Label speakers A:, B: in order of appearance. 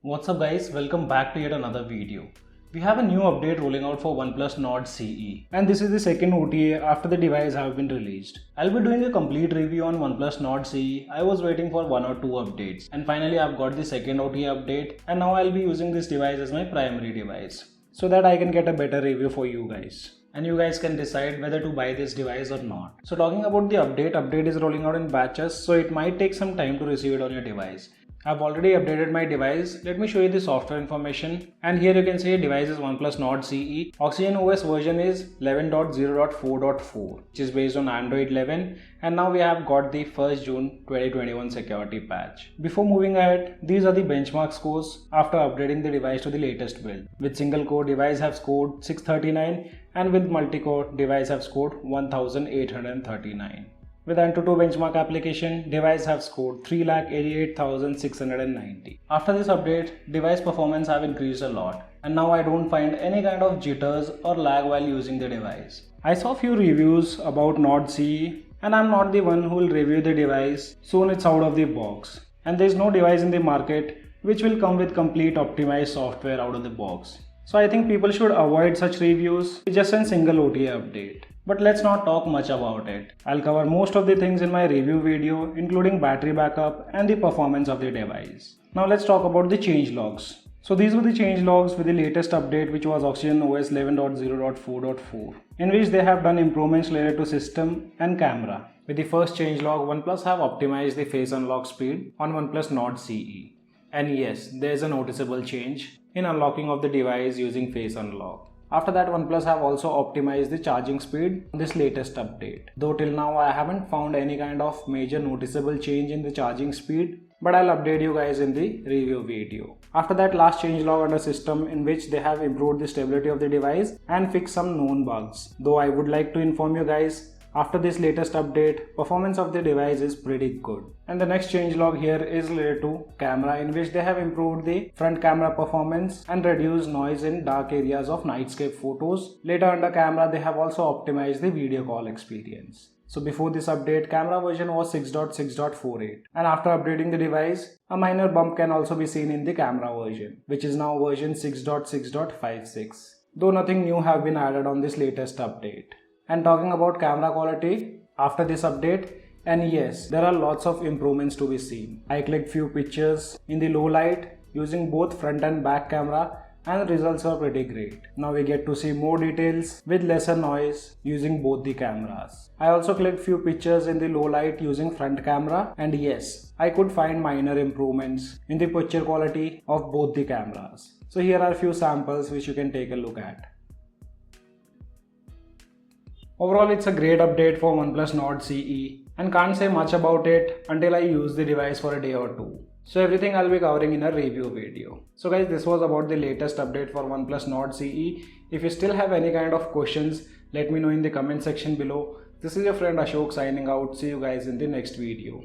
A: What's up guys, welcome back to yet another video. We have a new update rolling out for Oneplus Nord CE, and this is the second OTA after the device have been released. I'll be doing a complete review on Oneplus Nord CE. I was waiting for 1 or 2 updates and finally I've got the second OTA update, and now I'll be using this device as my primary device so that I can get a better review for you guys. And you guys can decide whether to buy this device or not. So talking about the update is rolling out in batches, so it might take some time to receive it on your device. I've already updated my device. Let me show you the software information. And here you can see device is Oneplus Nord CE. Oxygen OS version is 11.0.4.4, which is based on Android 11. And now we have got the 1st June 2021 security patch. Before moving ahead, these are the benchmark scores after upgrading the device to the latest build. With single core, device have scored 639, and with multi-core, device have scored 1839. With Antutu benchmark application, device have scored 3,88,690. After this update, device performance have increased a lot, and now I don't find any kind of jitters or lag while using the device. I saw few reviews about Nord CE, and I'm not the one who will review the device. Soon it's out of the box, and there is no device in the market which will come with complete optimized software out of the box. So I think people should avoid such reviews with just a single OTA update. But let's not talk much about it. I'll cover most of the things in my review video, including battery backup and the performance of the device. Now let's talk about the change logs. So these were the change logs with the latest update, which was Oxygen OS 11.0.4.4, in which they have done improvements related to system and camera. With the first change log, OnePlus have optimized the face unlock speed on OnePlus Nord CE. And yes, there is a noticeable change in unlocking of the device using face unlock. After that, OnePlus have also optimized the charging speed on this latest update. Though till now I haven't found any kind of major noticeable change in the charging speed, but I'll update you guys in the review video. After that, last change log under system, in which they have improved the stability of the device and fixed some known bugs. Though I would like to inform you guys, after this latest update, performance of the device is pretty good. And the next change log here is related to camera, in which they have improved the front camera performance and reduced noise in dark areas of nightscape photos. Later under camera, they have also optimized the video call experience. So before this update, camera version was 6.6.48, and after updating the device, a minor bump can also be seen in the camera version, which is now version 6.6.56. Though nothing new have been added on this latest update. And talking about camera quality after this update, and yes, there are lots of improvements to be seen. I clicked few pictures in the low light using both front and back camera, and the results are pretty great. Now we get to see more details with lesser noise using both the cameras. I also clicked few pictures in the low light using front camera, and yes, I could find minor improvements in the picture quality of both the cameras. So here are a few samples which you can take a look at. Overall, it's a great update for OnePlus Nord CE, and can't say much about it until I use the device for a day or two. So everything I'll be covering in a review video. So guys, this was about the latest update for OnePlus Nord CE. If you still have any kind of questions, let me know in the comment section below. This is your friend Ashok signing out. See you guys in the next video.